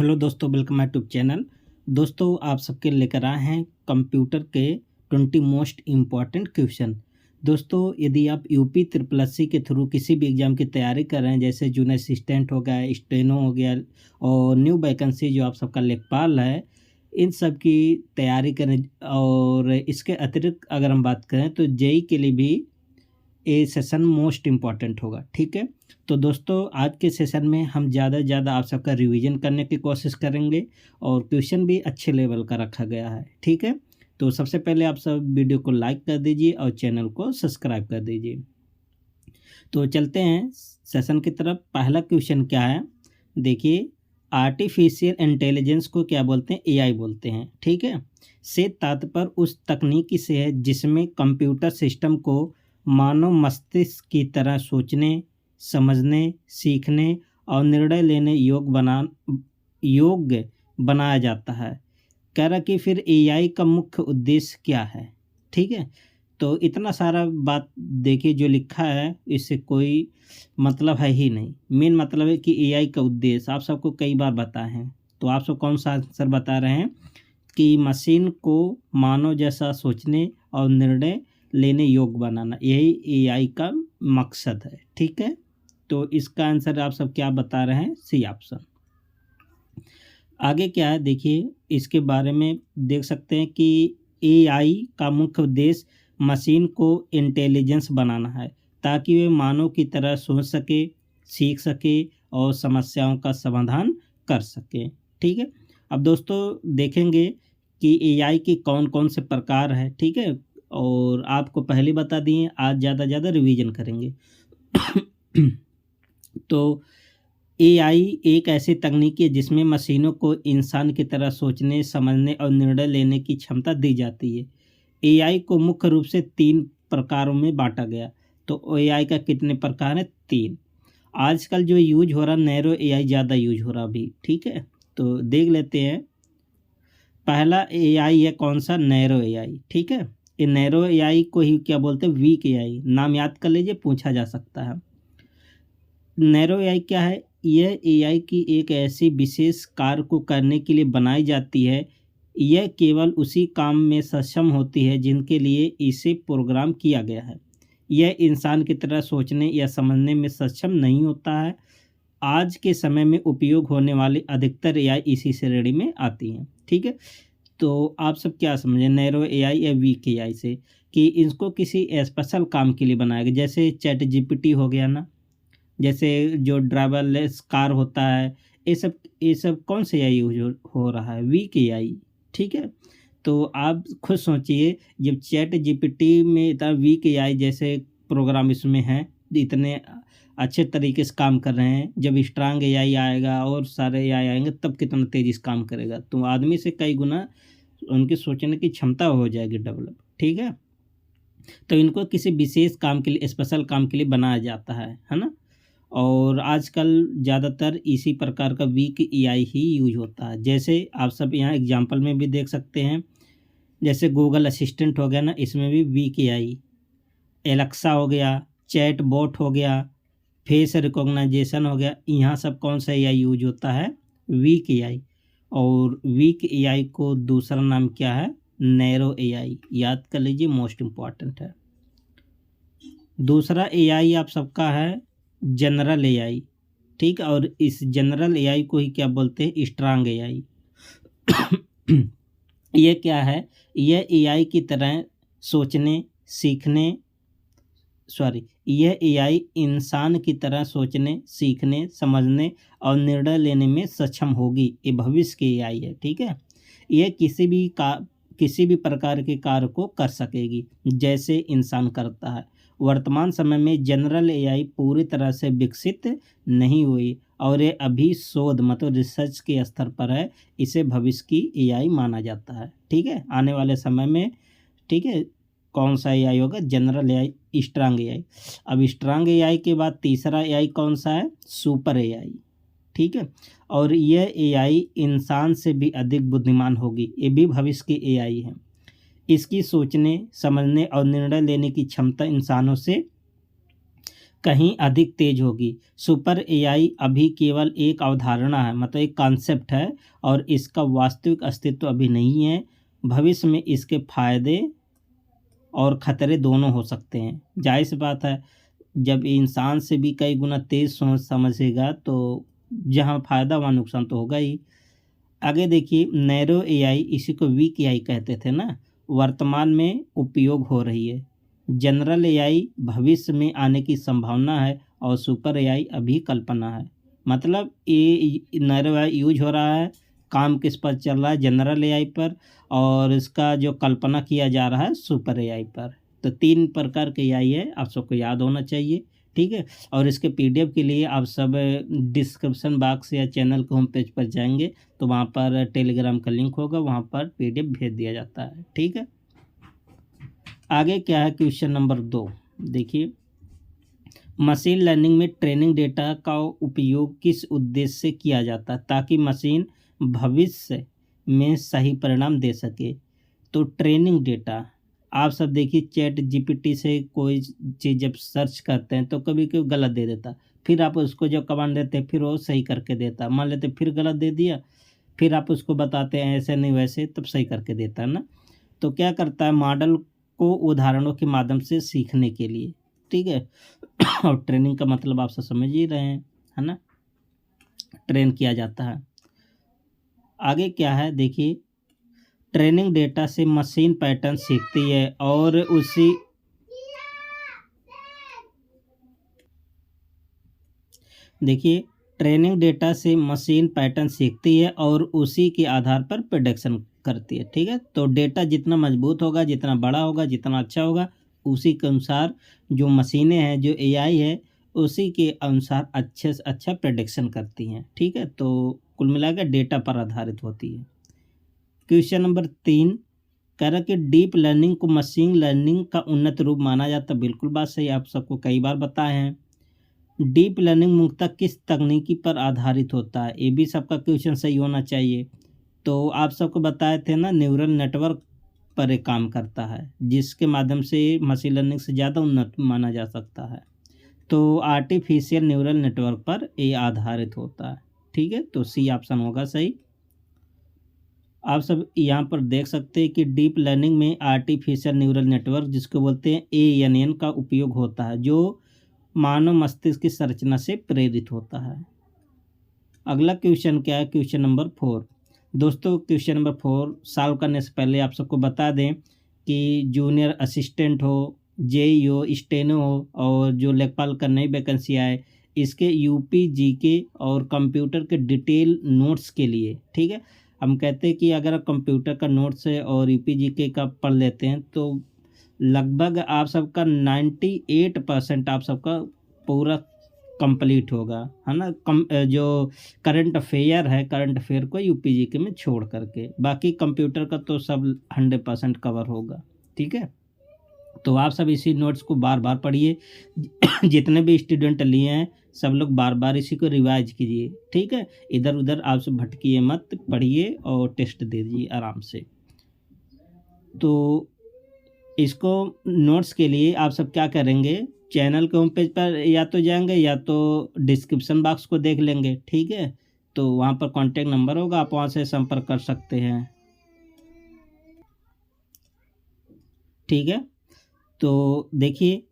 Hello दोस्तों, welcome my YouTube channel. दोस्तों, आप सबके लेकर आए हैं कंप्यूटर के 20 मोस्ट इम्पॉर्टेंट क्वेश्चन। दोस्तों, यदि आप यूपी ट्रिपल एससी के थ्रू किसी भी एग्ज़ाम की तैयारी कर रहे हैं, जैसे जूनियर असिस्टेंट हो गया, स्टेनो हो गया और न्यू वैकेंसी जो आप सबका लेखपाल है, इन सब की तैयारी करें। और इसके अतिरिक्त अगर हम बात करें तो जेई के लिए भी ये सेशन मोस्ट इम्पॉर्टेंट होगा। ठीक है, तो दोस्तों आज के सेशन में हम ज़्यादा से ज़्यादा आप सबका रिवीजन करने की कोशिश करेंगे और क्वेश्चन भी अच्छे लेवल का रखा गया है। ठीक है, तो सबसे पहले आप सब वीडियो को लाइक कर दीजिए और चैनल को सब्सक्राइब कर दीजिए। तो चलते हैं सेशन की तरफ। पहला क्वेश्चन क्या है, देखिए, आर्टिफिशियल इंटेलिजेंस को क्या बोलते हैं? एआई बोलते हैं। ठीक है, से तात्पर्य उस तकनीकी से है जिसमें कंप्यूटर सिस्टम को मानव मस्तिष्क की तरह सोचने, समझने, सीखने और निर्णय लेने योग्य बनाया जाता है। कह रहा कि फिर एआई का मुख्य उद्देश्य क्या है। ठीक है, तो इतना सारा बात देखिए जो लिखा है, इससे कोई मतलब है ही नहीं। मेन मतलब है कि एआई का उद्देश्य आप सबको कई बार बताए हैं, तो आप सब कौन सा आंसर बता रहे हैं कि मशीन को मानव जैसा सोचने और निर्णय लेने योग्य बनाना, यही एआई का मकसद है। ठीक है, तो इसका आंसर आप सब क्या बता रहे हैं? C option. आगे क्या है, देखिए, इसके बारे में देख सकते हैं कि एआई का मुख्य उद्देश्य मशीन को इंटेलिजेंस बनाना है ताकि वे मानव की तरह सोच सके, सीख सके और समस्याओं का समाधान कर सके। ठीक है, अब दोस्तों देखेंगे कि एआई के कौन कौन से प्रकार है। ठीक है, और आपको पहले बता दिए, आज ज़्यादा रिवीजन करेंगे। तो एआई एक ऐसी तकनीक है जिसमें मशीनों को इंसान की तरह सोचने, समझने और निर्णय लेने की क्षमता दी जाती है। एआई को मुख्य रूप से 3 प्रकारों में बांटा गया। तो एआई का कितने प्रकार हैं? 3। आजकल जो यूज हो रहा, नैरो एआई ज़्यादा यूज हो रहा अभी। ठीक है, तो देख लेते हैं। पहला एआई है कौन सा? Narrow AI. ठीक है, ये नैरो एआई को ही क्या बोलते हैं? Weak AI. नाम याद कर लीजिए, पूछा जा सकता है। नैरो एआई क्या है? यह एआई की एक ऐसी विशेष कार्य को करने के लिए बनाई जाती है। यह केवल उसी काम में सक्षम होती है जिनके लिए इसे प्रोग्राम किया गया है। यह इंसान की तरह सोचने या समझने में सक्षम नहीं होता है। आज के समय में उपयोग होने वाली अधिकतर एआई इसी श्रेणी में आती हैं। ठीक है, तो आप सब क्या समझे नैरो एआई या वीक एआई से? कि इसको किसी स्पेशल काम के लिए बनाया गया, जैसे चैट जीपीटी हो गया ना, जैसे जो ड्राइवरलेस कार होता है, ये सब कौन से एआई यूज हो रहा है? Weak AI. ठीक है, तो आप खुद सोचिए, जब चैट जीपीटी में इतना वीक एआई जैसे प्रोग्राम इसमें हैं, इतने अच्छे तरीके से काम कर रहे हैं, जब स्ट्रांग एआई आएगा और सारे एआई आएंगे तब कितना तेज़ी से काम करेगा। तो आदमी से कई गुना उनकी सोचने की क्षमता हो जाएगी डेवलप। ठीक है, तो इनको किसी विशेष काम के लिए, स्पेशल काम के लिए बनाया जाता है ना। और आजकल ज़्यादातर इसी प्रकार का वीक एआई ही यूज होता है। जैसे आप सब यहाँ एग्जांपल में भी देख सकते हैं, जैसे गूगल असिस्टेंट हो गया ना, इसमें भी वीक एआई। एलेक्सा हो गया, चैट बॉट हो गया, फेस रिकॉग्नाइजेशन हो गया, यहाँ सब कौन सा एआई यूज होता है? Weak AI. और वीक एआई को दूसरा नाम क्या है? Narrow AI. याद कर लीजिए, मोस्ट इम्पॉर्टेंट है। दूसरा एआई आप सबका है जनरल एआई। ठीक, और इस जनरल एआई को ही क्या बोलते हैं? Strong AI. ये क्या है? यह एआई की तरह सोचने, सीखने, यह एआई इंसान की तरह सोचने, सीखने, समझने और निर्णय लेने में सक्षम होगी। ये भविष्य की एआई है। ठीक है, यह किसी भी प्रकार के कार्य को कर सकेगी जैसे इंसान करता है। वर्तमान समय में जनरल एआई पूरी तरह से विकसित नहीं हुई और ये अभी शोध मतलब रिसर्च के स्तर पर है। इसे भविष्य की एआई माना जाता है। ठीक है, आने वाले समय में, ठीक है, कौन सा एआई होगा? General AI, strong AI. अब स्ट्रांग एआई के बाद तीसरा एआई कौन सा है? Super AI. ठीक है, और यह एआई इंसान से भी अधिक बुद्धिमान होगी। ये भी भविष्य की एआई है। इसकी सोचने, समझने और निर्णय लेने की क्षमता इंसानों से कहीं अधिक तेज होगी। सुपर एआई अभी केवल एक अवधारणा है, मतलब एक कॉन्सेप्ट है, और इसका वास्तविक अस्तित्व अभी नहीं है। भविष्य में इसके फायदे और खतरे दोनों हो सकते हैं। जाहिर सी बात है, जब इंसान से भी कई गुना तेज सोच समझेगा तो जहाँ फ़ायदा वहाँ नुकसान तो होगा ही। आगे देखिए, नैरो एआई, इसी को वीक एआई कहते थे ना, वर्तमान में उपयोग हो रही है। जनरल एआई भविष्य में आने की संभावना है, और सुपर एआई अभी कल्पना है। मतलब ये नैरो एआई यूज हो रहा है, काम किस पर चल रहा है, जनरल एआई पर, और इसका जो कल्पना किया जा रहा है सुपर एआई पर। तो 3 प्रकार के एआई है, आप सबको याद होना चाहिए, ठीक है। और इसके पीडीएफ के लिए आप सब डिस्क्रिप्शन बॉक्स या चैनल के होम पेज पर जाएंगे, तो वहाँ पर टेलीग्राम का लिंक होगा, वहाँ पर पीडीएफ भेज दिया जाता है, ठीक है। आगे क्या है, क्वेश्चन नंबर 2 देखिए, मशीन लर्निंग में ट्रेनिंग डेटा का उपयोग किस उद्देश्य से किया जाता है, ताकि मशीन भविष्य में सही परिणाम दे सके। तो ट्रेनिंग डेटा, आप सब देखिए, चैट जीपीटी से कोई चीज़ जब सर्च करते हैं तो कभी कभी गलत दे देता, फिर आप उसको जब कमांड देते हैं फिर वो सही करके देता, मान लेते फिर गलत दे दिया, फिर आप उसको बताते हैं ऐसे नहीं वैसे, तब सही करके देता है ना। तो क्या करता है, मॉडल को उदाहरणों के माध्यम से सीखने के लिए, ठीक है। और ट्रेनिंग का मतलब आप सब समझ ही रहे हैं, है ना, ट्रेन किया जाता है। आगे क्या है देखिए, ट्रेनिंग डेटा से मशीन पैटर्न सीखती है और उसी देखिए, ट्रेनिंग डेटा से मशीन पैटर्न सीखती है और उसी के आधार पर प्रेडिक्शन करती है, ठीक है। तो डेटा जितना मजबूत होगा, जितना बड़ा होगा, जितना अच्छा होगा, उसी के अनुसार जो मशीनें हैं, जो एआई है, उसी के अनुसार अच्छे से अच्छा प्रेडिक्शन करती हैं, ठीक है। तो कुल मिलाकर डेटा पर आधारित होती है। क्वेश्चन नंबर 3 कह रहा कि डीप लर्निंग को मशीन लर्निंग का उन्नत रूप माना जाता है। बिल्कुल बात सही, आप सबको कई बार बताए हैं। डीप लर्निंग मुख्यतः किस तकनीकी पर आधारित होता है, ये भी सबका क्वेश्चन सही होना चाहिए। तो आप सबको बताए थे ना, न्यूरल नेटवर्क पर एक काम करता है, जिसके माध्यम से मशीन लर्निंग से ज़्यादा उन्नत माना जा सकता है। तो आर्टिफिशियल न्यूरल नेटवर्क पर ये आधारित होता है, ठीक है। तो सी ऑप्शन होगा सही। आप सब यहाँ पर देख सकते हैं कि डीप लर्निंग में आर्टिफिशियल न्यूरल नेटवर्क, जिसको बोलते हैं ANN, का उपयोग होता है, जो मानव मस्तिष्क की संरचना से प्रेरित होता है। अगला क्वेश्चन क्या है, क्वेश्चन नंबर 4 दोस्तों। क्वेश्चन नंबर 4 सॉल्व करने से पहले आप सबको बता दें कि जूनियर असिस्टेंट हो, जेई हो, स्टेनो हो, और जो लेखपाल का नई वैकेंसी आए, इसके यूपी जीके और कंप्यूटर के डिटेल नोट्स के लिए, ठीक है। हम कहते हैं कि अगर आप कंप्यूटर का नोट्स है और यूपी जीके का पढ़ लेते हैं तो लगभग आप सबका 98% आप सबका पूरा कंप्लीट होगा, है ना। जो करंट अफेयर है, करंट अफेयर को यूपी जीके में छोड़ करके, बाकी कंप्यूटर का तो सब 100% कवर होगा, ठीक है। तो आप सब इसी नोट्स को बार बार पढ़िए। जितने भी स्टूडेंट लिए हैं सब लोग बार बार इसी को रिवाइज कीजिए, ठीक है। इधर उधर आप सब भटकिए मत, पढ़िए और टेस्ट दे दीजिए आराम से। तो इसको नोट्स के लिए आप सब क्या करेंगे, चैनल के होम पेज पर या तो जाएंगे या तो डिस्क्रिप्शन बॉक्स को देख लेंगे, ठीक है। तो वहाँ पर कॉन्टैक्ट नंबर होगा, आप वहाँ से संपर्क कर सकते हैं, ठीक है। तो देखिए,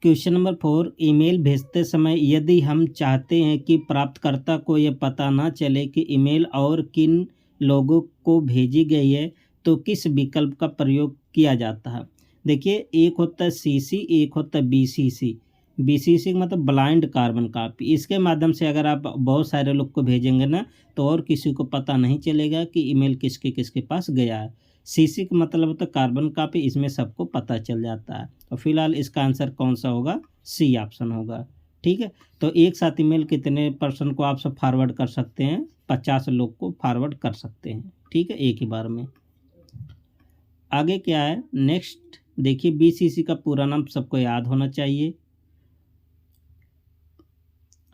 क्वेश्चन नंबर 4 ईमेल भेजते समय यदि हम चाहते हैं कि प्राप्तकर्ता को यह पता ना चले कि ईमेल और किन लोगों को भेजी गई है, तो किस विकल्प का प्रयोग किया जाता है। देखिए, एक होता है सीसी, एक होता है बीसीसी। बीसीसी मतलब ब्लाइंड कार्बन कॉपी। इसके माध्यम से अगर आप बहुत सारे लोग को भेजेंगे ना, तो और किसी को पता नहीं चलेगा कि ईमेल किसके किसके पास गया है। सीसी का मतलब होता है कार्बन कॉपी, इसमें सबको पता चल जाता है। तो फिलहाल इसका आंसर कौन सा होगा, सी ऑप्शन होगा, ठीक है। तो एक साथ ईमेल कितने पर्सन को आप सब फॉरवर्ड कर सकते हैं, 50 लोग को फॉरवर्ड कर सकते हैं, ठीक है, एक ही बार में। आगे क्या है नेक्स्ट देखिए, बीसीसी का पूरा नाम सबको याद होना चाहिए।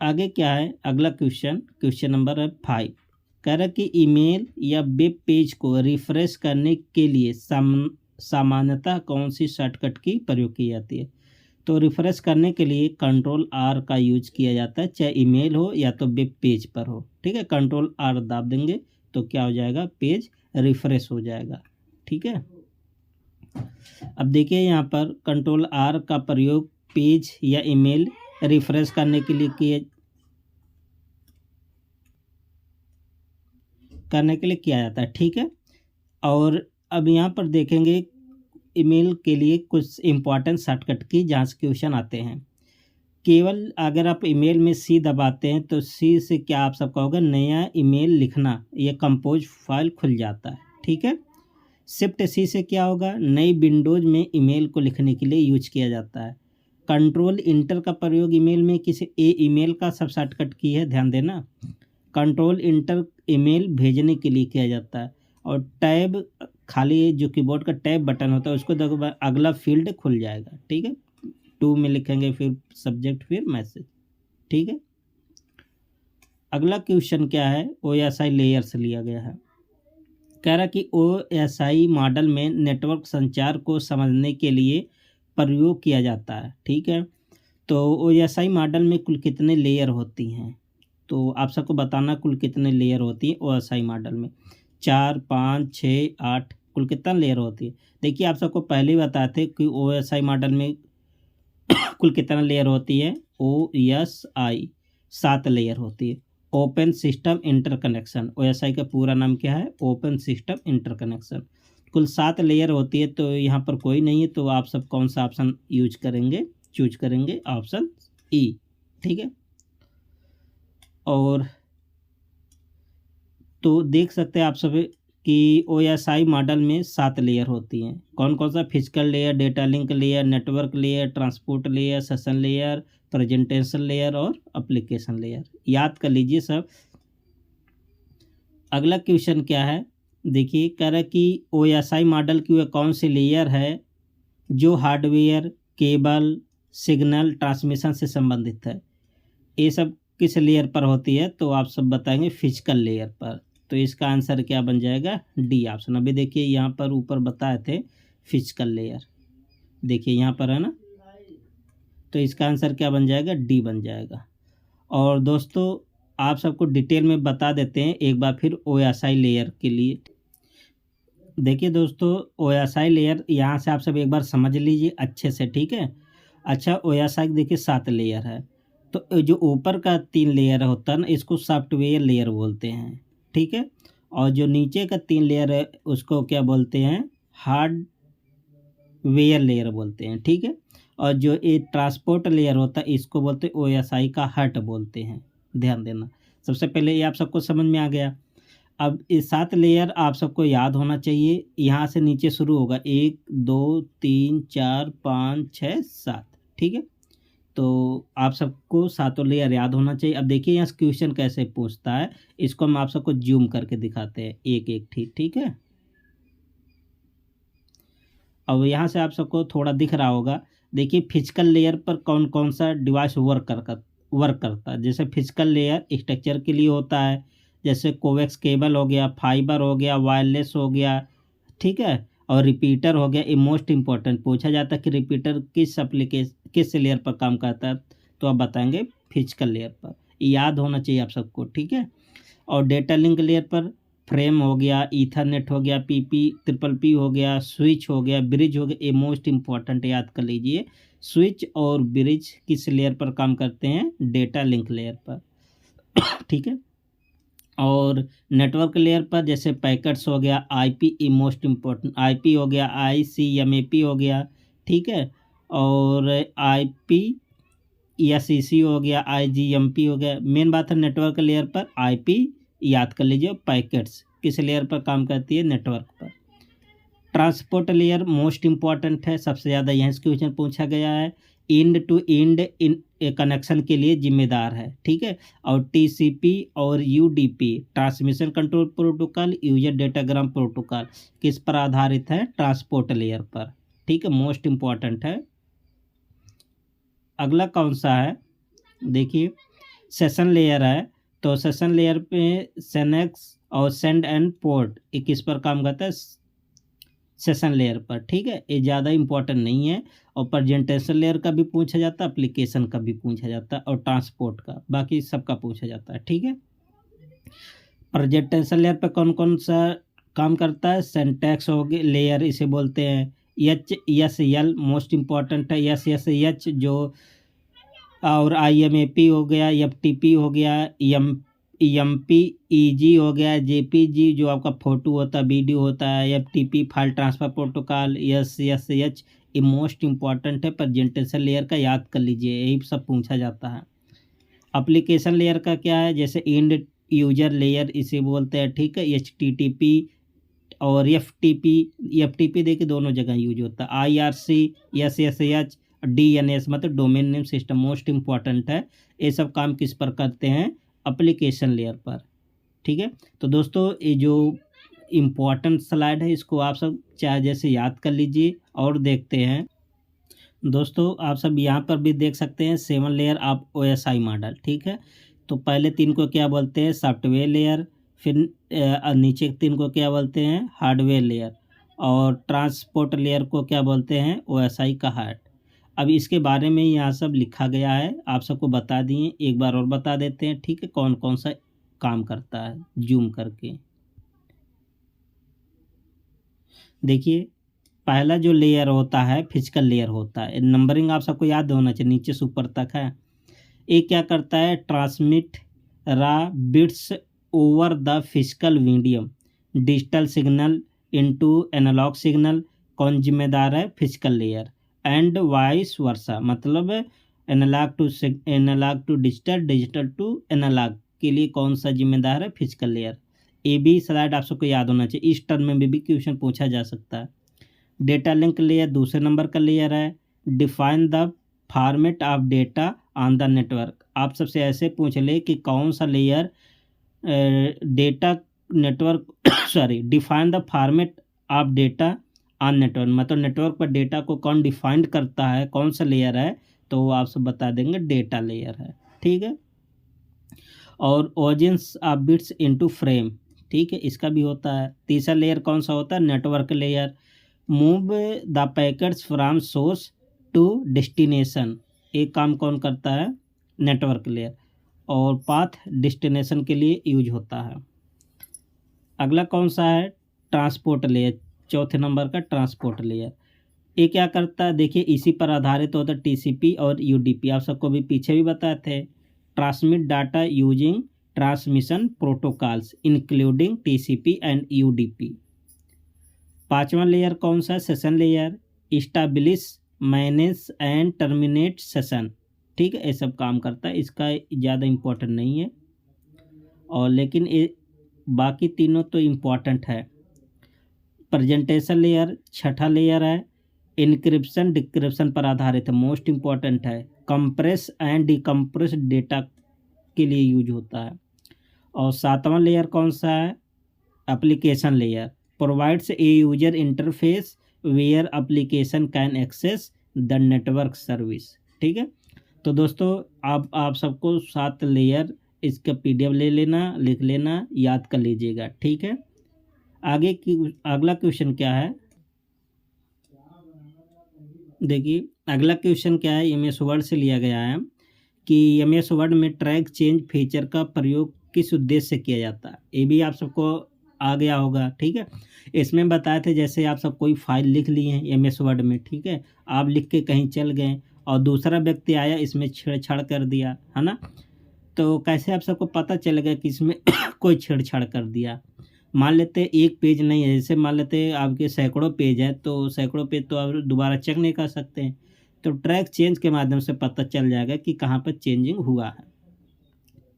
आगे क्या है अगला क्वेश्चन, क्वेश्चन नंबर 5 कह रहा है कि ईमेल या वेब पेज को रिफ्रेश करने के लिए सामान्यतः कौन सी शॉर्टकट की प्रयोग की जाती है। तो रिफ्रेश करने के लिए कंट्रोल आर का यूज किया जाता है, चाहे ईमेल हो या तो वेब पेज पर हो। ठीक है, कंट्रोल आर दाब देंगे तो क्या हो जाएगा, पेज रिफ्रेश हो जाएगा। ठीक है, अब देखिए यहाँ पर कंट्रोल आर का प्रयोग पेज या ईमेल रिफ्रेश करने के लिए किया जाता है। ठीक है, और अब यहाँ पर देखेंगे ईमेल के लिए कुछ इम्पॉर्टेंट शॉर्टकट की जांच क्वेश्चन आते हैं। केवल अगर आप ईमेल में सी दबाते हैं तो सी से क्या आप सबका होगा, नया ईमेल लिखना, ये कंपोज फाइल खुल जाता है। ठीक है, शिफ्ट सी से क्या होगा, नई विंडोज में ईमेल को लिखने के लिए यूज किया जाता है। कंट्रोल इंटर का प्रयोग ईमेल में किसी ईमेल का सब शॉर्टकट की है, ध्यान देना। कंट्रोल इंटर ईमेल भेजने के लिए किया जाता है। और टैब, खाली जो कीबोर्ड का टैब बटन होता है उसको दबाए अगला फील्ड खुल जाएगा। ठीक है, टू में लिखेंगे, फिर सब्जेक्ट, फिर मैसेज। ठीक है, अगला क्वेश्चन क्या है, OSI लेयर से लिया गया है। कह रहा कि OSI मॉडल में नेटवर्क संचार को समझने के लिए प्रयोग किया जाता है। ठीक है, तो OSI मॉडल में कुल कितने लेयर होती हैं, तो आप सबको बताना कुल कितने लेयर होती है OSI मॉडल में। 4, 5, 6, 8, कुल कितना लेयर होती है। देखिए आप सबको पहले ही बताए थे कि OSI मॉडल में कुल कितना लेयर होती है, OSI 7 लेयर होती है। ओपन सिस्टम इंटरकनेक्शन, OSI का पूरा नाम क्या है, ओपन सिस्टम इंटरकनेक्शन। कुल 7 लेयर होती है, तो यहाँ पर कोई नहीं है, तो आप सब कौन सा ऑप्शन चूज करेंगे, ऑप्शन ई। ठीक है, और तो देख सकते हैं आप सब कि OSI मॉडल में 7 लेयर होती हैं। कौन कौन सा, physical layer, data link layer, network layer, transport layer, session layer, presentation layer और एप्लीकेशन लेयर। याद कर लीजिए सब। अगला क्वेश्चन क्या है, देखिए कह रहा है कि OSI मॉडल की वह कौन सी लेयर है जो हार्डवेयर, केबल, सिग्नल ट्रांसमिशन से संबंधित है। ये सब किस लेयर पर होती है, तो आप सब बताएंगे फिजिकल लेयर पर। तो इसका आंसर क्या बन जाएगा, डी ऑप्शन। अभी देखिए यहाँ पर ऊपर बताए थे फिजिकल लेयर, देखिए यहाँ पर है ना, तो इसका आंसर क्या बन जाएगा, डी बन जाएगा। और दोस्तों आप सबको डिटेल में बता देते हैं एक बार फिर OSI लेयर के लिए। देखिए दोस्तों, OSI लेयर यहाँ से आप सब एक बार समझ लीजिए अच्छे से। ठीक है, अच्छा OSI देखिए 7 लेयर है, तो जो ऊपर का 3 लेयर होता है ना, इसको सॉफ्टवेयर लेयर बोलते हैं। ठीक है, और जो नीचे का 3 लेयर है उसको क्या बोलते हैं, हार्डवेयर लेयर बोलते हैं। ठीक है, और जो ये ट्रांसपोर्ट लेयर होता है इसको बोलते हैं OSI का हट बोलते हैं, ध्यान देना। सबसे पहले ये आप सबको समझ में आ गया। अब ये 7 लेयर आप सबको याद होना चाहिए, यहाँ से नीचे शुरू होगा 1, 2, 3, 4, 5, 6, 7। ठीक है, तो आप सबको 7 लेयर याद होना चाहिए। अब देखिए यहाँ क्वेश्चन कैसे पूछता है, इसको हम आप सबको जूम करके दिखाते हैं एक एक। ठीक है, अब यहाँ से आप सबको थोड़ा दिख रहा होगा। देखिए फिजिकल लेयर पर कौन कौन सा डिवाइस वर्क करता है। जैसे फिजिकल लेयर स्ट्रक्चर के लिए होता है, जैसे कोवेक्स केबल हो गया, फाइबर हो गया, वायरलेस हो गया। ठीक है, और रिपीटर हो गया। ये मोस्ट इंपॉर्टेंट पूछा जाता है कि रिपीटर किस लेयर पर काम करता है, तो आप बताएंगे फिजिकल लेयर पर। याद होना चाहिए आप सबको। ठीक है, और डेटा लिंक लेयर पर फ्रेम हो गया, ईथरनेट हो गया, PP हो गया, स्विच हो गया, ब्रिज हो गया। ये मोस्ट इंपॉर्टेंट याद कर लीजिए। स्विच और ब्रिज किस लेयर पर काम करते हैं, डेटा लिंक लेयर पर। ठीक है, और नेटवर्क लेयर पर जैसे पैकेट्स हो गया, IP मोस्ट इम्पोर्टेंट, IP हो गया, ICMAP हो गया। ठीक है, और IPSEC हो गया, IGMP हो गया। मेन बात है नेटवर्क लेयर पर IP याद कर लीजिए। पैकेट्स किस लेयर पर काम करती है, नेटवर्क पर। ट्रांसपोर्ट लेयर मोस्ट इम्पॉर्टेंट है, सबसे ज़्यादा यहाँ से क्वेश्चन पूछा गया है। इंड टू इंड कनेक्शन के लिए जिम्मेदार है। ठीक है, और TCP और UDP transmission control protocol, user datagram protocol किस पर आधारित है, ट्रांसपोर्ट लेयर पर। ठीक है, मोस्ट इम्पॉर्टेंट है। अगला कौन सा है, देखिए सेशन लेयर है, तो सेशन लेयर पे सेनेक्स और सेंड एंड पोर्ट ये किस पर काम करता है, सेशन लेयर पर, ठीक है। ये ज़्यादा इम्पोर्टेंट नहीं है। और प्रेजेंटेशन लेयर का भी पूछा जाता है, एप्लीकेशन का भी पूछा जाता है, और ट्रांसपोर्ट का, बाकी सबका पूछा जाता है, ठीक है। प्रेजेंटेशन लेयर पे कौन कौन सा काम करता है? सिंटैक्स हो गया लेयर, इसे बोलते हैं। H S L most important है, एस एस एच जो, और आई एम ए पी हो गया, एफ टी पी हो गया, एम पी ई जी हो गया, जे पी जी जो आपका फ़ोटो होता है, वीडियो होता है, F T P file transfer protocol, S S H. ये मोस्ट इम्पॉर्टेंट है, प्रेजेंटेशन लेयर का याद कर लीजिए, यही सब पूछा जाता है। एप्लीकेशन लेयर का क्या है? जैसे एंड यूजर लेयर इसे बोलते हैं, ठीक है। एच टी टी पी और एफ टी पी देखिए दोनों जगह यूज होता है। I R C, S S H, D N S मतलब domain name system, most important है। ये सब काम किस पर करते हैं? एप्लीकेशन लेयर पर, ठीक है। तो दोस्तों ये जो इम्पोर्टेंट स्लाइड है इसको आप सब चाहे जैसे याद कर लीजिए। और देखते हैं दोस्तों, आप सब यहाँ पर भी देख सकते हैं 7 लेयर ऑफ OSI मॉडल, ठीक है। तो पहले 3 को क्या बोलते हैं? Software layer. फिर नीचे 3 को क्या बोलते हैं? Hardware layer. और ट्रांसपोर्ट लेयर को क्या बोलते हैं? OSI का हार्ट। अब इसके बारे में यहाँ सब लिखा गया है, आप सबको बता दिए, एक बार और बता देते हैं, ठीक है। कौन कौन सा काम करता है जूम करके देखिए। पहला जो लेयर होता है फिजिकल लेयर होता है, नंबरिंग आप सबको याद होना चाहिए, नीचे से ऊपर तक है। ये क्या करता है? Transmit raw bits over the physical medium, digital signal into analog signal. कौन जिम्मेदार है? Physical layer. And vice versa, मतलब analog to digital, digital to analog के लिए कौन सा जिम्मेदार है? Physical layer. ये भी स्लाइड आप सबको याद होना चाहिए, इस टर्म में भी क्वेश्चन पूछा जा सकता है। डेटा लिंक लेयर दूसरे नंबर का लेयर है। Define the format of data on the network. आप सबसे ऐसे पूछ ले कि कौन सा layer data network sorry define the format of data on network, मतलब नेटवर्क पर डेटा को कौन डिफाइन करता है, कौन सा लेयर है? तो वो आप सब बता देंगे डेटा लेयर है, ठीक है। और audience of bits into frame, ठीक है, इसका भी होता है। तीसरा लेयर कौन सा होता है? Network layer. Move the packets from source to destination, एक काम कौन करता है? Network layer. और पाथ डेस्टिनेशन के लिए यूज होता है। अगला कौन सा है? ट्रांसपोर्ट लेयर, चौथे नंबर का ट्रांसपोर्ट लेयर। ये क्या करता है? देखिए इसी पर आधारित होता है टीसीपी और यूडीपी, आप सबको भी पीछे भी बताए थे। Transmit data using transmission protocols including TCP and UDP. पांचवा लेयर कौन सा? Session layer. Establish, manage and terminate session, ठीक है, ये सब काम करता है, इसका ज़्यादा इम्पोर्टेंट नहीं है। और लेकिन ये बाकी तीनों तो इम्पोर्टेंट है। प्रेजेंटेशन लेयर छठा लेयर है। इनक्रिप्शन डिक्रिप्शन पर आधारित है, मोस्ट इम्पॉर्टेंट है। कंप्रेस एंड डिकम्प्रेस डेटा के लिए यूज होता है। और सातवां लेयर कौन सा है? Application layer. Provides a user interface where application can access the network service, ठीक है। तो दोस्तों आप सबको 7 लेयर इसका PDF ले लेना, लिख लेना, याद कर लीजिएगा, ठीक है। आगे की अगला क्वेश्चन क्या है? देखिए अगला क्वेश्चन क्या है, MS वर्ड से लिया गया है कि MS वर्ड में ट्रैक चेंज फीचर का प्रयोग किस उद्देश्य से किया जाता है। ये भी आप सबको आ गया होगा, ठीक है। इसमें बताए थे जैसे आप सब कोई फाइल लिख लिए हैं MS वर्ड में, ठीक है, आप लिख के कहीं चल गए और दूसरा व्यक्ति आया इसमें छेड़छाड़ कर दिया, है ना। तो कैसे आप सबको पता चलेगा कि इसमें कोई छेड़छाड़ कर दिया? मान लेते एक पेज नहीं है, जैसे मान लेते आपके सैकड़ों पेज हैं, तो सैकड़ों पेज तो आप दोबारा चेक नहीं कर सकते हैं। तो ट्रैक चेंज के माध्यम से पता चल जाएगा कि कहाँ पर चेंजिंग हुआ है,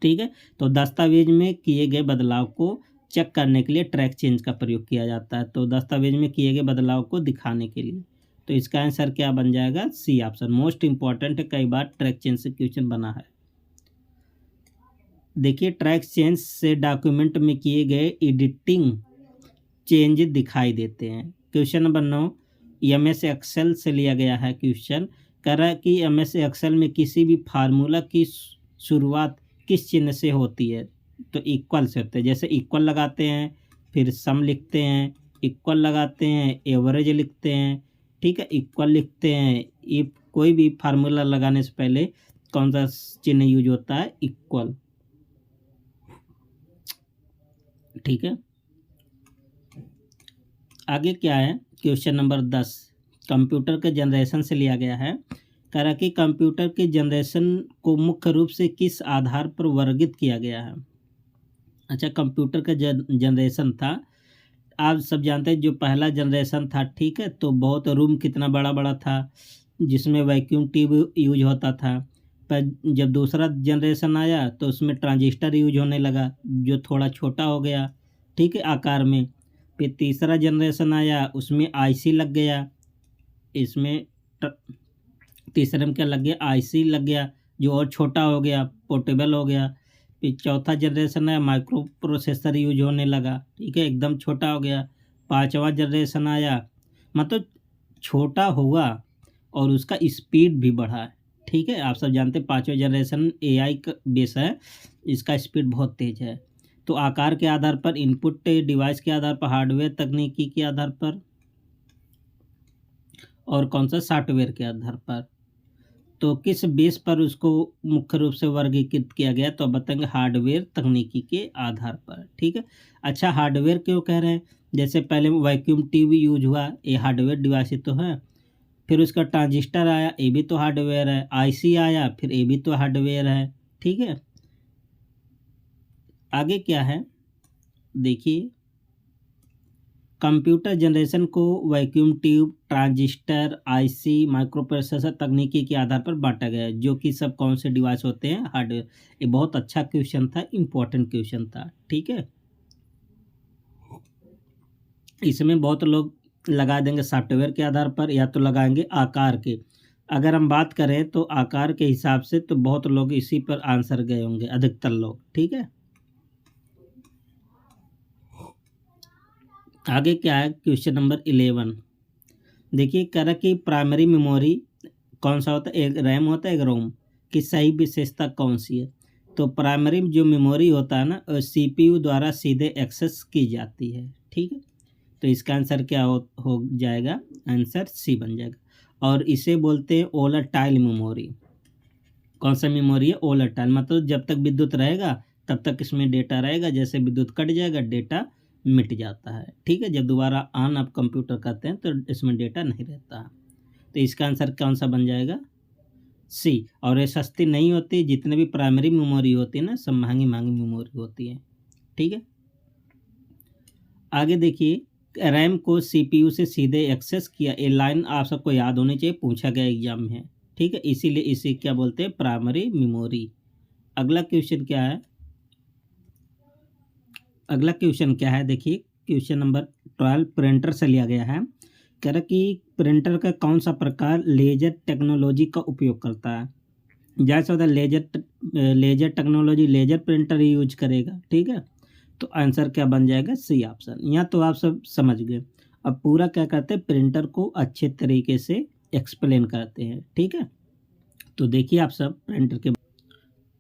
ठीक है। तो दस्तावेज में किए गए बदलाव को चेक करने के लिए ट्रैक चेंज का प्रयोग किया जाता है, तो दस्तावेज में किए गए बदलाव को दिखाने के लिए। तो इसका आंसर क्या बन जाएगा? सी ऑप्शन, मोस्ट इंपॉर्टेंट है, कई बार ट्रैक चेंज से क्वेश्चन बना है। देखिए ट्रैक चेंज से डॉक्यूमेंट में किए गए एडिटिंग चेंज दिखाई देते हैं। क्वेश्चन नंबर 9 MS एक्सेल से लिया गया है क्वेश्चन, कह रहा है कि MS एक्सेल में किसी भी फार्मूला की शुरुआत किस चिन्ह से होती है? तो इक्वल से होते हैं, जैसे इक्वल लगाते हैं, फिर सम लिखते हैं, इक्वल लगाते हैं, एवरेज लिखते हैं, ठीक है, इक्वल लिखते हैं। इफ कोई भी फार्मूला लगाने से पहले कौन सा चिन्ह यूज होता है? इक्वल, ठीक है। आगे क्या है? क्वेश्चन नंबर 10 कंप्यूटर के जनरेशन से लिया गया है। कह रहा कि कंप्यूटर के जनरेशन को मुख्य रूप से किस आधार पर वर्गीकृत किया गया है? अच्छा, कंप्यूटर का जनरेशन था, आप सब जानते हैं जो पहला जनरेशन था, ठीक है, तो बहुत रूम कितना बड़ा बड़ा था, जिसमें वैक्यूम ट्यूब यूज होता था। पर जब दूसरा जनरेशन आया तो उसमें ट्रांजिस्टर यूज होने लगा, जो थोड़ा छोटा हो गया, ठीक है, आकार में। फिर तीसरा जनरेशन आया, उसमें आईसी लग गया, इसमें तीसरे में क्या लग गया? आईसी लग गया, जो और छोटा हो गया, पोर्टेबल हो गया। फिर चौथा जनरेशन आया, माइक्रो प्रोसेसर यूज होने लगा, ठीक है, एकदम छोटा हो गया। पांचवा जनरेशन आया, मतलब छोटा हुआ और उसका स्पीड भी बढ़ा है, ठीक है। आप सब जानते हैं पांचवा जनरेशन एआई का बेस है, इसका स्पीड बहुत तेज है। तो आकार के आधार पर, इनपुट डिवाइस के आधार पर, हार्डवेयर तकनीकी के आधार पर, और कौन सा? सॉफ्टवेयर के आधार पर। तो किस बेस पर उसको मुख्य रूप से वर्गीकृत किया गया? तो बताएंगे हार्डवेयर तकनीकी के आधार पर, ठीक है। अच्छा, हार्डवेयर क्यों कह रहे हैं? जैसे पहले वैक्यूम ट्यूब यूज हुआ, ये हार्डवेयर डिवाइस ही तो है। फिर उसका ट्रांजिस्टर आया, ये भी तो हार्डवेयर है। आईसी आया, फिर ये भी तो हार्डवेयर है, ठीक है। आगे क्या है देखिए, कंप्यूटर जनरेशन को vacuum tube, transistor, IC, microprocessor तकनीकी के आधार पर बांटा गया है, जो कि सब कौन से डिवाइस होते हैं? हार्डवेयर। ये बहुत अच्छा क्वेश्चन था, इम्पोर्टेंट क्वेश्चन था, ठीक है। इसमें बहुत लोग लगा देंगे सॉफ्टवेयर के आधार पर, या तो लगाएंगे आकार के। अगर हम बात करें तो आकार के हिसाब से तो बहुत लोग इसी पर आंसर गए होंगे, अधिकतर लोग, ठीक है। आगे क्या है? क्वेश्चन नंबर 11 देखिए, कह रहा कि प्राइमरी मेमोरी कौन सा होता है? एक रैम होता है, एक रोम, की सही विशेषता कौन सी है? तो प्राइमरी जो मेमोरी होता है ना, सीपीयू द्वारा सीधे एक्सेस की जाती है, ठीक है। तो इसका आंसर क्या हो जाएगा? आंसर सी बन जाएगा। और इसे बोलते हैं वोलेटाइल मेमोरी। कौन सा मेमोरी है? वोलेटाइल, मतलब जब तक विद्युत रहेगा तब तक इसमें डेटा रहेगा, जैसे विद्युत कट जाएगा डेटा मिट जाता है, ठीक है। जब दोबारा ऑन आप कंप्यूटर करते हैं तो इसमें डेटा नहीं रहता। तो इसका आंसर कौन सा बन जाएगा? सी। और ये सस्ती नहीं होती, जितने भी प्राइमरी मेमोरी होती है ना, सब महंगी महंगी मेमोरी होती है, ठीक है। आगे देखिए, रैम को सीपीयू से सीधे एक्सेस किया, ये लाइन आप सबको याद होनी चाहिए, पूछा गया एग्जाम में, ठीक है। इसीलिए इसे क्या बोलते हैं? Primary memory. अगला क्वेश्चन क्या है? अगला क्वेश्चन क्या है देखिए, क्वेश्चन नंबर 12 प्रिंटर से लिया गया है। कह रहा कि प्रिंटर का कौन सा प्रकार लेजर टेक्नोलॉजी का उपयोग करता है? जैसा होता है laser technology, laser printer use करेगा, ठीक है। तो आंसर क्या बन जाएगा? C option. यहाँ तो आप सब समझ गए। अब पूरा क्या करते हैं? प्रिंटर को अच्छे तरीके से एक्सप्लेन करते हैं, ठीक है। तो देखिए आप सब प्रिंटर के,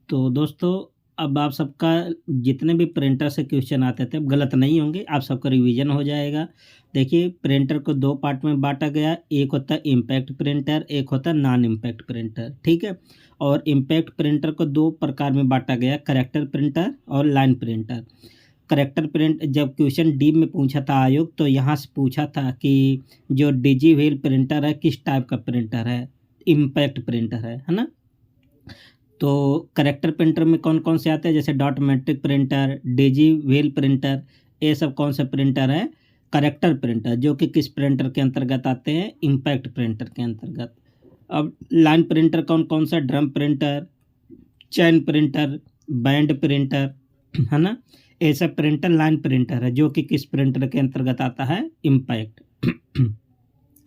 तो दोस्तों अब आप सबका जितने भी प्रिंटर से क्वेश्चन आते थे अब गलत नहीं होंगे, आप सबका रिवीजन हो जाएगा। देखिए, प्रिंटर को दो पार्ट में बांटा गया, एक होता है इम्पैक्ट प्रिंटर, एक होता है नॉन इम्पैक्ट प्रिंटर, ठीक है। और इम्पैक्ट प्रिंटर को दो प्रकार में बांटा गया, करेक्टर प्रिंटर और लाइन प्रिंटर। करेक्टर प्रिंट जब क्वेश्चन डी में पूछा था आयोग, तो यहाँ से पूछा था कि जो डिजीव्हील प्रिंटर है किस टाइप का प्रिंटर है? इम्पैक्ट प्रिंटर है ना। तो करेक्टर प्रिंटर में कौन कौन से आते हैं? जैसे डॉट मैट्रिक प्रिंटर, डिजीव्हील प्रिंटर, ये सब कौन सा प्रिंटर है? करेक्टर प्रिंटर, जो कि किस प्रिंटर के अंतर्गत आते हैं? इम्पैक्ट प्रिंटर के अंतर्गत। अब लाइन प्रिंटर कौन कौन सा? ड्रम प्रिंटर, चैन प्रिंटर, बैंड प्रिंटर, है ना। ये सब प्रिंटर लाइन प्रिंटर है, जो कि किस प्रिंटर के अंतर्गत आता है? इम्पैक्ट।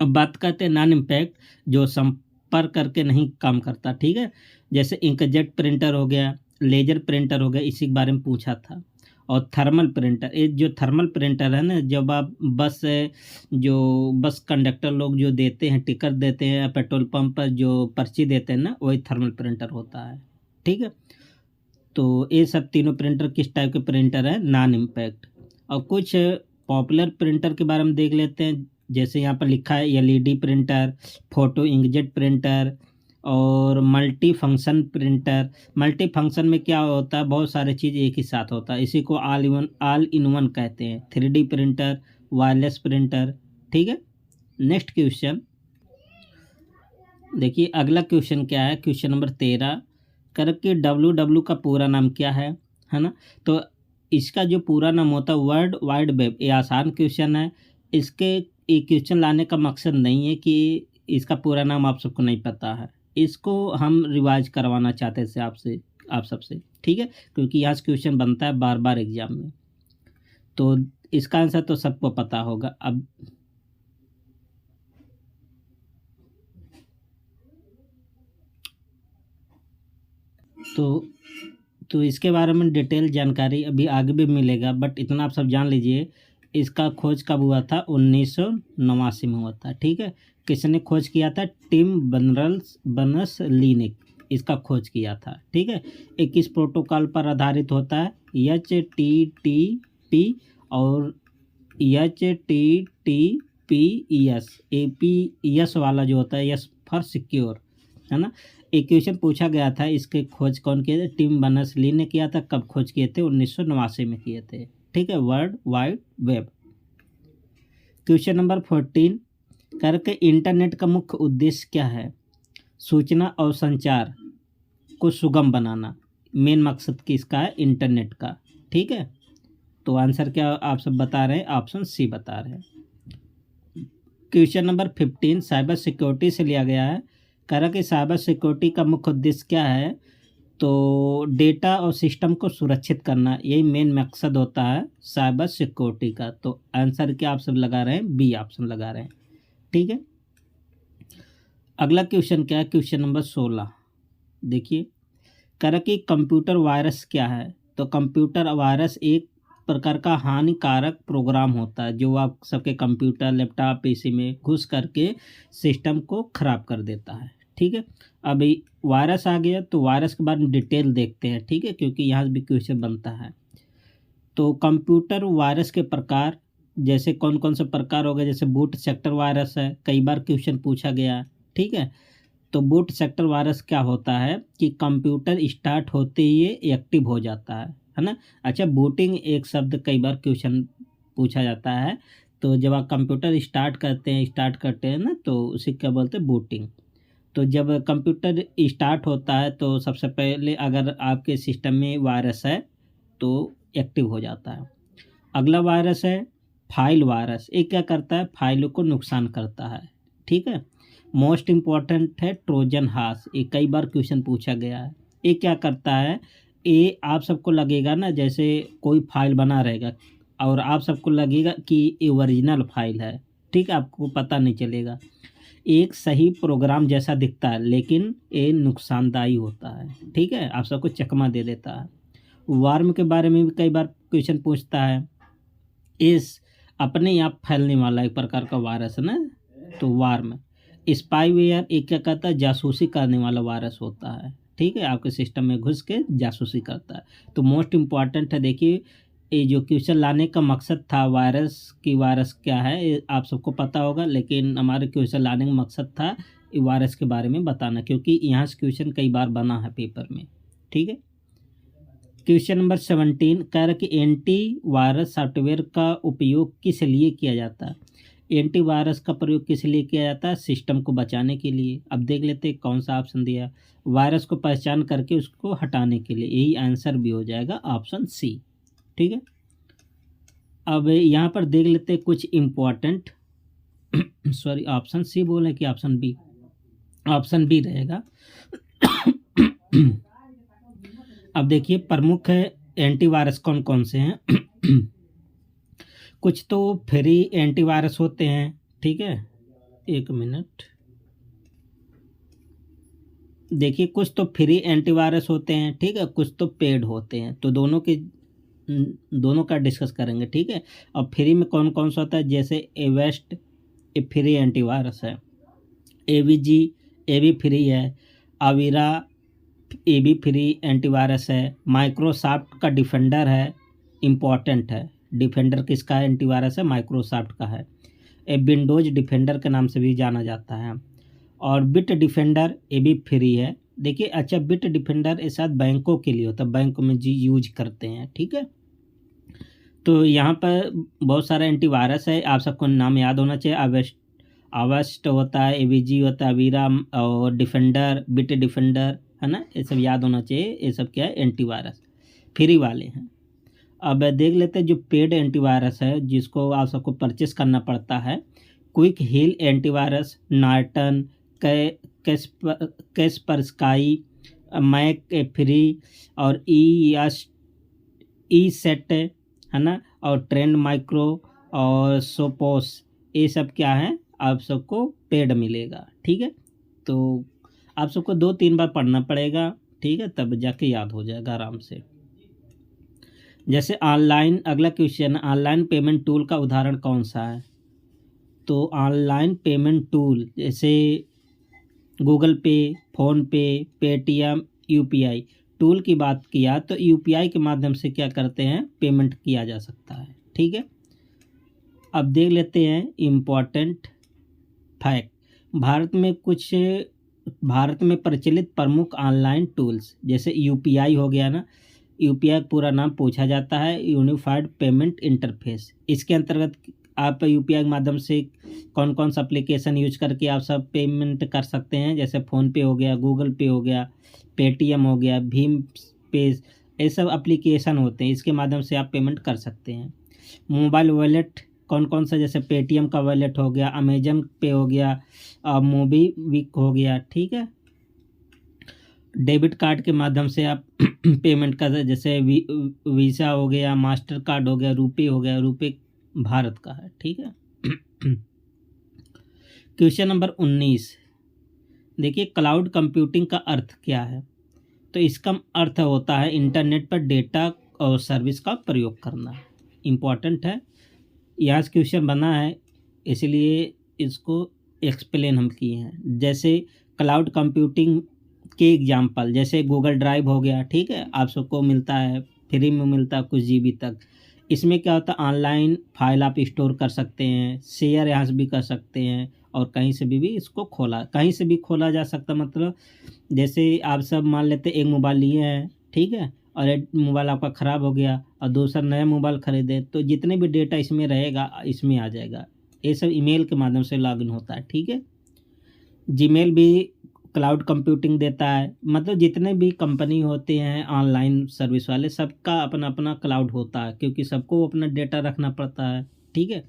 अब बात करते हैं नॉन इम्पैक्ट, जो संपर्क करके नहीं काम करता, ठीक है। जैसे इंकजेट प्रिंटर हो गया, लेजर प्रिंटर हो गया, इसी के बारे में पूछा था। और थर्मल प्रिंटर, ये जो थर्मल प्रिंटर है ना, जब आप बस कंडक्टर लोग जो देते हैं, टिकट देते हैं पेट्रोल पंप पर, जो पर्ची देते हैं ना, वही थर्मल प्रिंटर होता है, ठीक है। तो ये सब तीनों प्रिंटर किस टाइप के प्रिंटर है? Non impact. और कुछ पॉपुलर प्रिंटर के बारे में देख लेते हैं। जैसे यहाँ पर लिखा है LED printer, photo inkjet printer और multi function printer. Multi function में क्या होता है, बहुत सारे चीज़ एक ही साथ होता है, इसी को ऑल इन वन कहते हैं। 3D printer, wireless printer. ठीक है, नेक्स्ट क्वेश्चन देखिए। अगला क्वेश्चन क्या है, क्वेश्चन नंबर 13 करके WW का पूरा नाम क्या है ना। तो इसका जो पूरा नाम होता है वर्ल्ड वाइड वेब। ये आसान क्वेश्चन है, इसके ये क्वेश्चन लाने का मकसद नहीं है कि इसका पूरा नाम आप सबको नहीं पता है, इसको हम रिवाइज करवाना चाहते थे आप सबसे। ठीक है, क्योंकि यहाँ से क्वेश्चन बनता है बार बार एग्जाम में, तो इसका आंसर तो सबको पता होगा। अब तो इसके बारे में डिटेल जानकारी अभी आगे भी मिलेगा, बट इतना आप सब जान लीजिए, इसका खोज कब हुआ था, 1989 में हुआ था। ठीक है, किसने खोज किया था, टिम बर्नर्स ली ने इसका खोज किया था। ठीक है, 21 प्रोटोकॉल पर आधारित होता है, HTTP और HTTPS। APS वाला जो होता है, यस फॉर सिक्योर, है ना। एक क्वेश्चन पूछा गया था, इसके खोज कौन किए थे, टिम बर्नर्स ली ने किया था। कब खोज किए थे, 1989 में किए थे। ठीक है, world wide web. Question number 14 करके इंटरनेट का मुख्य उद्देश्य क्या है, सूचना और संचार को सुगम बनाना। मेन मकसद किसका है, इंटरनेट का। ठीक है, तो आंसर क्या आप सब बता रहे हैं, ऑप्शन सी बता रहे हैं। क्वेश्चन नंबर 15 साइबर सिक्योरिटी से लिया गया है। कह रहा कि साइबर सिक्योरिटी का मुख्य उद्देश्य क्या है, तो डेटा और सिस्टम को सुरक्षित करना, यही मेन मकसद होता है साइबर सिक्योरिटी का। तो आंसर क्या आप सब लगा रहे हैं, बी ऑप्शन लगा रहे हैं। ठीक है, अगला क्वेश्चन क्या है, क्वेश्चन नंबर 16 देखिए। कह रहा कि कंप्यूटर वायरस क्या है, तो कंप्यूटर वायरस एक प्रकार का हानिकारक प्रोग्राम होता है जो आप सबके कंप्यूटर, लैपटॉप, पीसी में घुस करके सिस्टम को ख़राब कर देता है। ठीक है, अभी वायरस आ गया, तो वायरस के बारे में डिटेल देखते हैं। ठीक है, क्योंकि यहाँ भी क्वेश्चन बनता है। तो कंप्यूटर वायरस के प्रकार जैसे कौन कौन से प्रकार हो गए, जैसे बूट सेक्टर वायरस है, कई बार क्वेश्चन पूछा गया। ठीक है, तो बूट सेक्टर वायरस क्या होता है कि कंप्यूटर स्टार्ट होते ही ये एक्टिव हो जाता है ना। अच्छा, बूटिंग एक शब्द कई बार क्वेश्चन पूछा जाता है, तो जब आप कंप्यूटर स्टार्ट करते हैं ना, तो उसे क्या बोलते हैं, बूटिंग। तो जब कंप्यूटर स्टार्ट होता है तो सबसे पहले अगर आपके सिस्टम में वायरस है तो एक्टिव हो जाता है। अगला वायरस है फाइल वायरस। ये क्या करता है, फाइलों को नुकसान करता है। ठीक है, मोस्ट इम्पॉर्टेंट है ट्रोजन हॉर्स। ये कई बार क्वेश्चन पूछा गया है। ये क्या करता है, ये आप सबको लगेगा ना जैसे कोई फाइल बना रहेगा और आप सबको लगेगा कि ये ओरिजिनल फाइल है। ठीक है, आपको पता नहीं चलेगा, एक सही प्रोग्राम जैसा दिखता है लेकिन ये नुकसानदायी होता है। ठीक है, आप सबको चकमा दे देता है। वार्म के बारे में भी कई बार क्वेश्चन पूछता है। इस अपने आप फैलने वाला एक प्रकार का वायरस है ना, तो वार्म। स्पाईवेयर एक क्या कहता है, जासूसी करने वाला वायरस होता है। ठीक है, आपके सिस्टम में घुस के जासूसी करता है। तो मोस्ट इम्पॉर्टेंट है, देखिए ये जो क्वेश्चन लाने का मकसद था वायरस क्या है ये आप सबको पता होगा, लेकिन हमारे क्वेश्चन लाने का मकसद था वायरस के बारे में बताना, क्योंकि यहाँ से क्वेश्चन कई बार बना है पेपर में। ठीक है, क्वेश्चन नंबर 17 कह रहा कि एंटी वायरस सॉफ्टवेयर का उपयोग किस लिए किया जाता है। एंटी वायरस का प्रयोग किस लिए किया जाता है, सिस्टम को बचाने के लिए। अब देख लेते हैं कौन सा ऑप्शन दिया, वायरस को पहचान करके उसको हटाने के लिए। यही आंसर भी हो जाएगा ऑप्शन सी। ठीक है, अब यहाँ पर देख लेते हैं कुछ इम्पोर्टेंट सॉरी ऑप्शन सी बोले कि ऑप्शन बी, ऑप्शन बी रहेगा। अब देखिए प्रमुख एंटीवायरस कौन कौन से हैं। कुछ तो फ्री एंटीवायरस होते हैं। ठीक है, एक मिनट देखिए, कुछ तो फ्री एंटीवायरस होते हैं। ठीक है, कुछ तो पेड होते हैं, तो दोनों का डिस्कस करेंगे। ठीक है, अब फ्री में कौन कौन सा होता है, जैसे एवेस्ट ये फ्री एंटीवायरस है, AVG ये भी फ्री है, अवीरा ये भी फ्री एंटीवायरस है, माइक्रोसॉफ्ट का डिफेंडर है, इम्पॉर्टेंट है। डिफेंडर किसका है? एंटीवायरस है, माइक्रोसॉफ्ट का है। ये विंडोज डिफेंडर के नाम से भी जाना जाता है। और बिट डिफेंडर ये भी फ्री है। देखिए अच्छा, बिट डिफेंडर ये शायद बैंकों के लिए होता है, बैंक में जी यूज करते हैं, ठीक है। तो यहाँ पर बहुत सारा एंटीवायरस है, आप सबको नाम याद होना चाहिए। अवेस्ट होता है, एवीजी होता है, अवीरा और डिफेंडर, बिट डिफेंडर, है ना, ये सब याद होना चाहिए। ये सब क्या है? एंटीवायरस फ्री वाले हैं। अब देख लेते हैं जो पेड एंटीवायरस है, जिसको आप सबको परचेस करना पड़ता है। Quick Heal antivirus, Norton, Kaspersky, McAfee और ई सेट, है ना, और ट्रेंड माइक्रो और सोपोस, ये सब क्या है? आप सबको पेड मिलेगा, ठीक है। तो आप सबको 2-3 बार पढ़ना पड़ेगा, ठीक है, तब जाके याद हो जाएगा आराम से। जैसे ऑनलाइन, अगला क्वेश्चन, ऑनलाइन पेमेंट टूल का उदाहरण कौन सा है? तो ऑनलाइन पेमेंट टूल जैसे गूगल पे, फ़ोन पे, पेटीएम, यूपीआई टूल की बात किया तो यूपीआई के माध्यम से क्या करते हैं? पेमेंट किया जा सकता है, ठीक है। अब देख लेते हैं इम्पोर्टेंट फैक्ट। भारत में प्रचलित प्रमुख ऑनलाइन टूल्स, जैसे यूपीआई हो गया ना, यूपीआई पूरा नाम पूछा जाता है यूनिफाइड पेमेंट इंटरफेस। इसके अंतर्गत आप यूपीआई के माध्यम से कौन कौन सा एप्लीकेशन यूज करके आप सब पेमेंट कर सकते हैं, जैसे फ़ोनपे हो गया, गूगल पे हो गया, पेटीएम हो गया, भीम पे, ये सब एप्लीकेशन होते हैं, इसके माध्यम से आप पेमेंट कर सकते हैं। मोबाइल वॉलेट कौन कौन सा, जैसे पेटीएम का वॉलेट हो गया, अमेजन पे हो गया, मोबीक्विक हो गया, ठीक है। डेबिट कार्ड के माध्यम से आप पेमेंट कर सकते, जैसे वीज़ा हो गया, मास्टर कार्ड हो गया, रुपे हो गया, रुपे भारत का है, ठीक है। क्वेश्चन नंबर 19, देखिए क्लाउड कंप्यूटिंग का अर्थ क्या है? तो इसका अर्थ होता है इंटरनेट पर डेटा और सर्विस का प्रयोग करना। इम्पॉर्टेंट है, यहाँ से क्वेश्चन बना है, इसलिए इसको एक्सप्लेन हम किए हैं। जैसे क्लाउड कंप्यूटिंग के एग्जांपल, जैसे गूगल ड्राइव हो गया, ठीक है, आप सबको मिलता है, फ्री में मिलता है कुछ जीबी तक। इसमें क्या होता है? ऑनलाइन फाइल आप स्टोर कर सकते हैं, शेयर यहाँ से भी कर सकते हैं, और कहीं से भी इसको कहीं से भी खोला जा सकता। मतलब जैसे आप सब मान लेते एक मोबाइल लिए हैं, ठीक है, और एक मोबाइल आपका ख़राब हो गया और दूसरा नया मोबाइल ख़रीदे, तो जितने भी डेटा इसमें रहेगा इसमें आ जाएगा। ये सब ईमेल के माध्यम से लॉगिन होता है, ठीक है। जीमेल भी क्लाउड कंप्यूटिंग देता है। मतलब जितने भी कंपनी होते हैं ऑनलाइन सर्विस वाले, सबका अपना अपना क्लाउड होता है, क्योंकि सबको अपना डेटा रखना पड़ता है, ठीक है।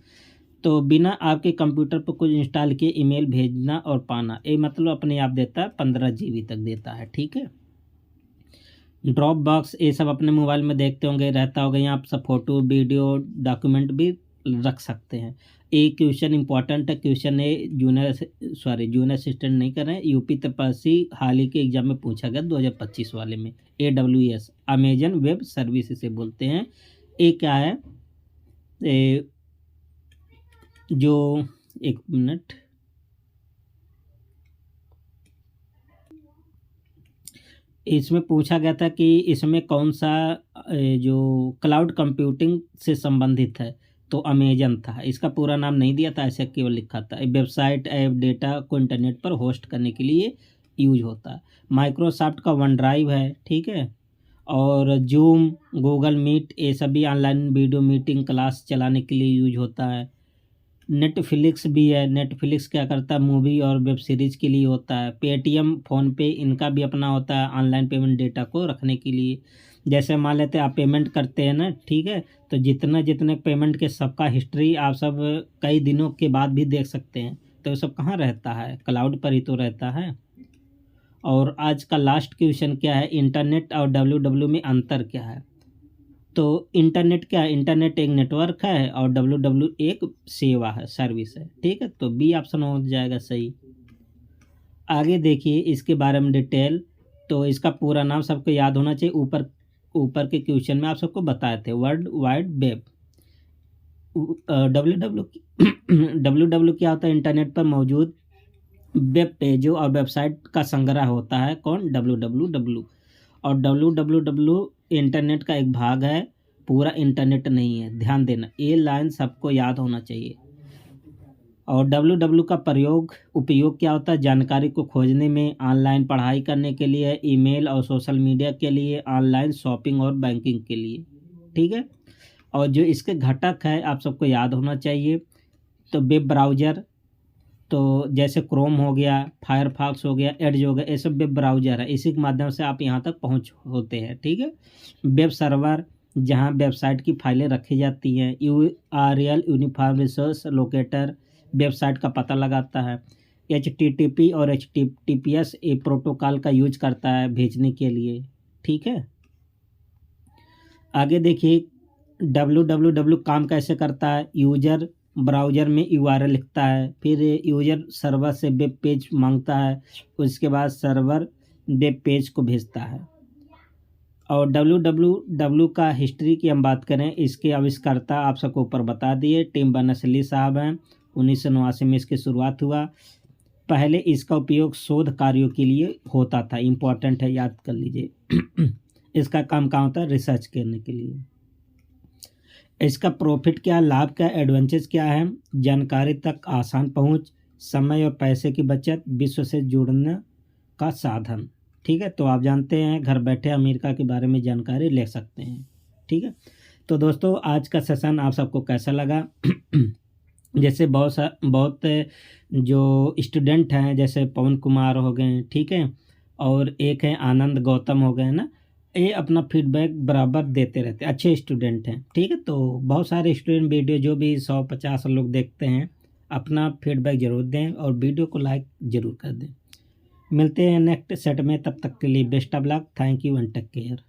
तो बिना आपके कंप्यूटर पर कुछ इंस्टॉल किए ईमेल भेजना और पाना, ये मतलब अपने आप देता है 15 जीबी तक देता है, ठीक है। ड्रॉप बॉक्स ये सब अपने मोबाइल में देखते होंगे, रहता होगा, यहाँ आप सब फोटो वीडियो डॉक्यूमेंट भी रख सकते हैं। एक क्वेश्चन इंपॉर्टेंट है, क्वेश्चन है जूनियर असिस्टेंट नहीं कर रहे हैं, यूपी तपसी हाल ही के एग्जाम में पूछा गया 2025 वाले में। AWS अमेजन वेब सर्विस इसे बोलते हैं। ये क्या है? जो एक मिनट, इसमें पूछा गया था कि इसमें कौन सा जो क्लाउड कंप्यूटिंग से संबंधित है, तो अमेजन था। इसका पूरा नाम नहीं दिया था, ऐसे केवल लिखा था वेबसाइट ऐप डेटा को इंटरनेट पर होस्ट करने के लिए यूज होता है। माइक्रोसॉफ्ट का वन ड्राइव है, ठीक है। और जूम, गूगल मीट, ये सभी ऑनलाइन वीडियो मीटिंग क्लास चलाने के लिए यूज होता है। नेटफ्लिक्स भी है, नेटफ्लिक्स क्या करता है? मूवी और वेब सीरीज़ के लिए होता है। पेटीएम, फ़ोनपे, इनका भी अपना होता है ऑनलाइन पेमेंट डेटा को रखने के लिए। जैसे मान लेते हैं आप पेमेंट करते हैं ना, ठीक है, तो जितने जितने पेमेंट के सबका हिस्ट्री आप सब कई दिनों के बाद भी देख सकते हैं। तो ये सब कहाँ रहता है? क्लाउड पर ही तो रहता है। और आज का लास्ट क्वेश्चन क्या है? इंटरनेट और डब्ल्यू में अंतर क्या है? तो इंटरनेट क्या है? इंटरनेट एक नेटवर्क है और डब्ल्यू एक सेवा है, सर्विस है, ठीक है। तो बी ऑप्शन हो जाएगा सही। आगे देखिए इसके बारे में डिटेल। तो इसका पूरा नाम सबको याद होना चाहिए, ऊपर के क्वेश्चन में आप सबको बताए थे। वर्ल्ड वाइड वेब, डब्ल्यू क्या होता है? इंटरनेट पर मौजूद वेब पेजों और वेबसाइट का संग्रह होता है। कौन? डब्ल्यू। और डब्ल्यू इंटरनेट का एक भाग है। पूरा इंटरनेट नहीं है, ध्यान देना, ये लाइन सबको याद होना चाहिए। और www का उपयोग क्या होता है? जानकारी को खोजने में, ऑनलाइन पढ़ाई करने के लिए, ईमेल और सोशल मीडिया के लिए, ऑनलाइन शॉपिंग और बैंकिंग के लिए। ठीक है। और जो इसके घटक है आप सबको याद होना चाहिए। तो वेब ब्राउज़र, तो जैसे क्रोम हो गया, फायरफॉक्स हो गया, एड्ज हो गया, ये सब वेब ब्राउज़र है, इसी के माध्यम से आप यहाँ तक पहुँच होते हैं। ठीक है। वेब सर्वर, जहाँ वेबसाइट की फाइलें रखी जाती हैं। URL uniform resource locator, website का पता लगाता है। HTTP और HTTPS ये प्रोटोकॉल का यूज करता है भेजने के लिए। ठीक है। आगे देखिए www काम कैसे करता है। यूजर ब्राउज़र में URL लिखता है, फिर यूजर सर्वर से वेब पेज मांगता है, उसके बाद सर्वर वेब पेज को भेजता है। और www का हिस्ट्री की हम बात करें, इसके आविष्कर्ता आप सबको ऊपर बता दिए, टिम बर्नर्स-ली साहब हैं। 1989 में इसकी शुरुआत हुआ। पहले इसका उपयोग शोध कार्यों के लिए होता था, इम्पोर्टेंट है, याद कर लीजिए। इसका काम कहाँ होता है? रिसर्च करने के लिए। इसका प्रॉफिट क्या, लाभ क्या, एडवांटेज क्या है? जानकारी तक आसान पहुंच, समय और पैसे की बचत, विश्व से जुड़ने का साधन। ठीक है। तो आप जानते हैं घर बैठे अमेरिका के बारे में जानकारी ले सकते हैं। ठीक है। तो दोस्तों आज का सेशन आप सबको कैसा लगा? जैसे बहुत जो स्टूडेंट हैं, जैसे पवन कुमार हो गए, ठीक है, और एक है आनंद गौतम हो गए ना, ये अपना फीडबैक बराबर देते रहते, अच्छे स्टूडेंट हैं। ठीक है। तो बहुत सारे स्टूडेंट वीडियो जो भी 150 लोग देखते हैं, अपना फीडबैक ज़रूर दें और वीडियो को लाइक ज़रूर कर दें। मिलते हैं नेक्स्ट सेट में, तब तक के लिए best of luck, thank you and take care.